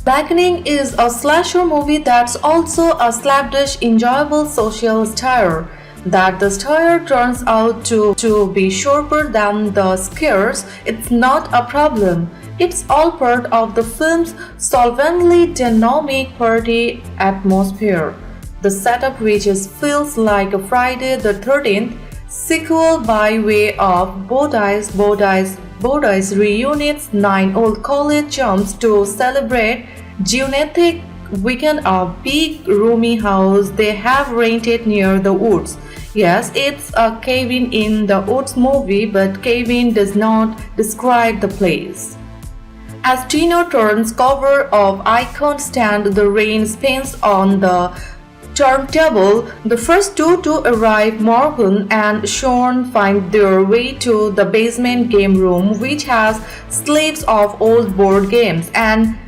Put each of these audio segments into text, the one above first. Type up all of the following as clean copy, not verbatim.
Blackening is a slasher movie that's also a slapdash enjoyable social satire. That the satire turns out to be sharper than the scares, it's not a problem. It's all part of the film's solvently dynamic party atmosphere. The setup which feels like a Friday the 13th sequel by way of Bodies reunites 9 old college chums to celebrate Juneteenth weekend a big roomy house they have rented near the woods. Yes, it's a cabin in the woods movie, but cabin does not describe the place. As Tina turns cover of Icon stand, the rain spins on the turntable. The first two to arrive, Morgan and Shawn, find their way to the basement game room, which has slaves of old board games, an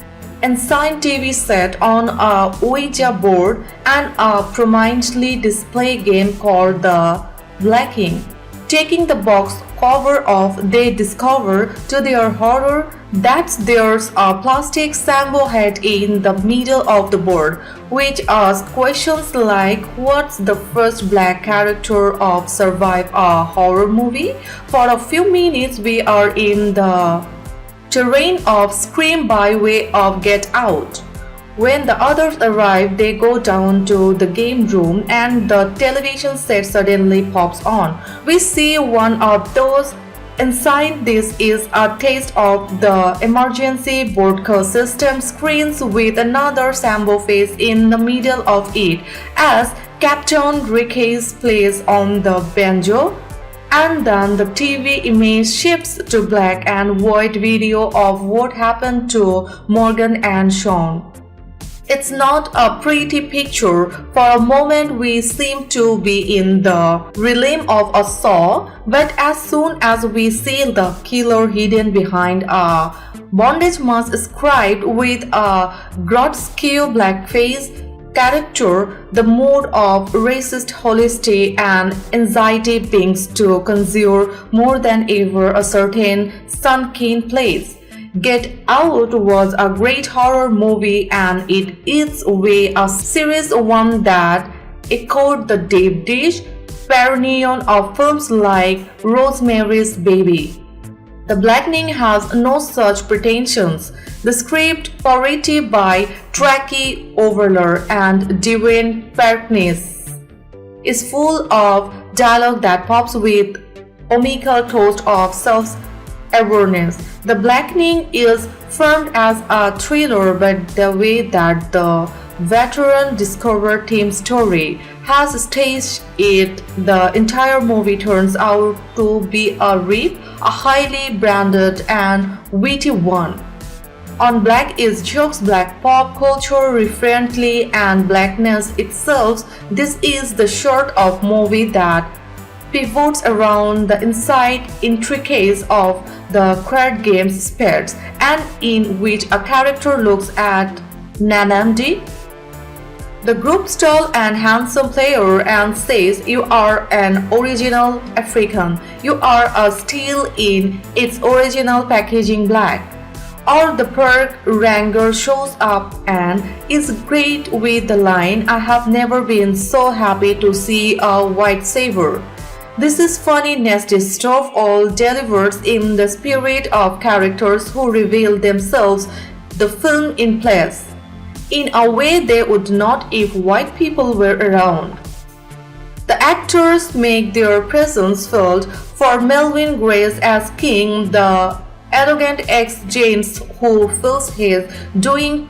ancient TV set on a Ouija board, and a prominently displayed game called the Blackening. Taking the box cover off, they discover, to their horror, that there's a plastic Sambo head in the middle of the board, which asks questions like, what's the first black character of survive a horror movie? For a few minutes, we are in the terrain of Scream by way of Get Out. When the others arrive, they go down to the game room and the television set suddenly pops on. We see one of those. Inside this is a taste of the emergency broadcast system screens with another Sambo face in the middle of it as Captain Ricky's plays on the banjo. And then the TV image shifts to black and white video of what happened to Morgan and Shawn. It's not a pretty picture. For a moment we seem to be in the realm of a saw, but as soon as we see the killer hidden behind a bondage mask scribed with a grotesque blackface character, the mood of racist honesty and anxiety begins to conjure more than ever a certain sunken place. Get Out was a great horror movie and it is way a series one that echoed the deep dish pantheon of films like Rosemary's Baby. The Blackening has no such pretensions. The script, parody by Tracy Overler and Dwayne Perkins, is full of dialogue that pops with omical toast of self-awareness. The Blackening is framed as a thriller, but the way that the veteran discovered theme story has staged it, the entire movie turns out to be a rip, a highly branded and witty one. On Black is jokes, black pop culture referently, and blackness itself. This is the sort of movie that pivots around the inside intricacies of the card game's spades, and in which a character looks at Nanandi, the group's tall and handsome player, and says, "You are an original African. You are a steel in its original packaging black." Or the park ranger shows up and is great with the line, "I have never been so happy to see a white savior." This is funny, nasty stuff, all delivered in the spirit of characters who reveal themselves the film in place, in a way they would not if white people were around. The actors make their presence felt. For Melvin Grace as King, the arrogant ex-James who feels he's doing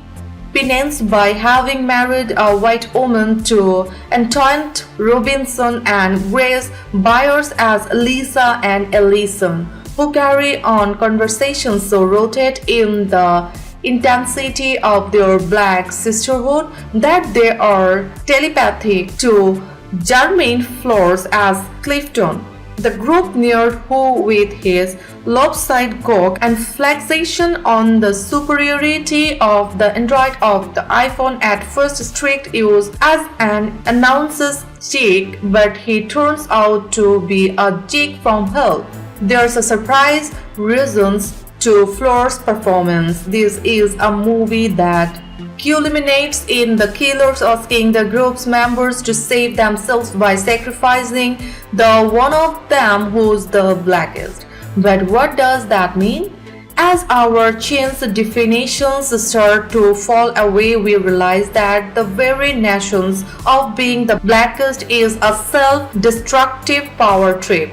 penance by having married a white woman, to Antoine Robinson and Grace Byers as Lisa and Ellison, who carry on conversations so rooted in the intensity of their black sisterhood that they are telepathic, to Jermaine Flores as Clifton, the group nerd who, with his lopsided cock and fixation on the superiority of the Android of the iPhone, at first strict use as an announces chick, but he turns out to be a chick from hell. There's a surprise reasons to Floor's performance. This is a movie that culminates in the killers asking the group's members to save themselves by sacrificing the one of them who's the blackest. But what does that mean? As our chance definitions start to fall away, we realize that the very notions of being the blackest is a self-destructive power trip.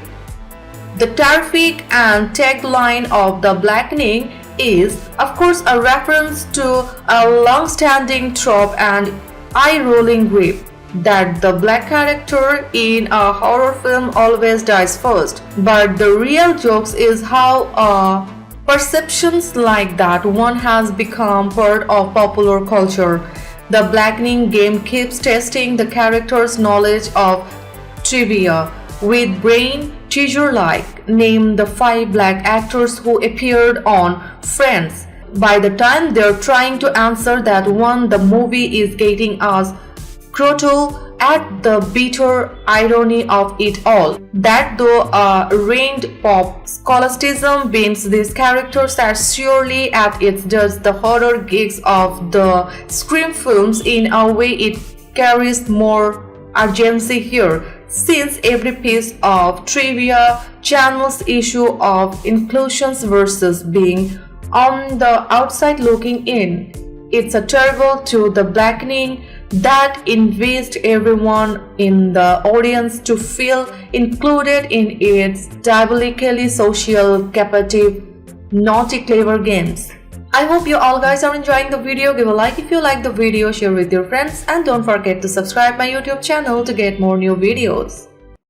The terrific and tagline of The Blackening is, of course, a reference to a long-standing trope and eye-rolling grip that the black character in a horror film always dies first. But the real joke is how perceptions like that one has become part of popular culture. The Blackening game keeps testing the character's knowledge of trivia with brain teaser like name the 5 black actors who appeared on Friends. By the time they're trying to answer that one, the movie is getting us crottle at the bitter irony of it all. That though a reigned pop scholasticism bends these characters as surely as it does the horror gigs of the Scream films, in a way it carries more urgency here, since every piece of trivia channels issue of inclusions versus being on the outside looking in. It's a terrible to The Blackening that invests everyone in the audience to feel included in its diabolically social, captive, naughty, clever games. I hope you all guys are enjoying the video. Give a like if you like the video, share with your friends, and don't forget to subscribe my YouTube channel to get more new videos.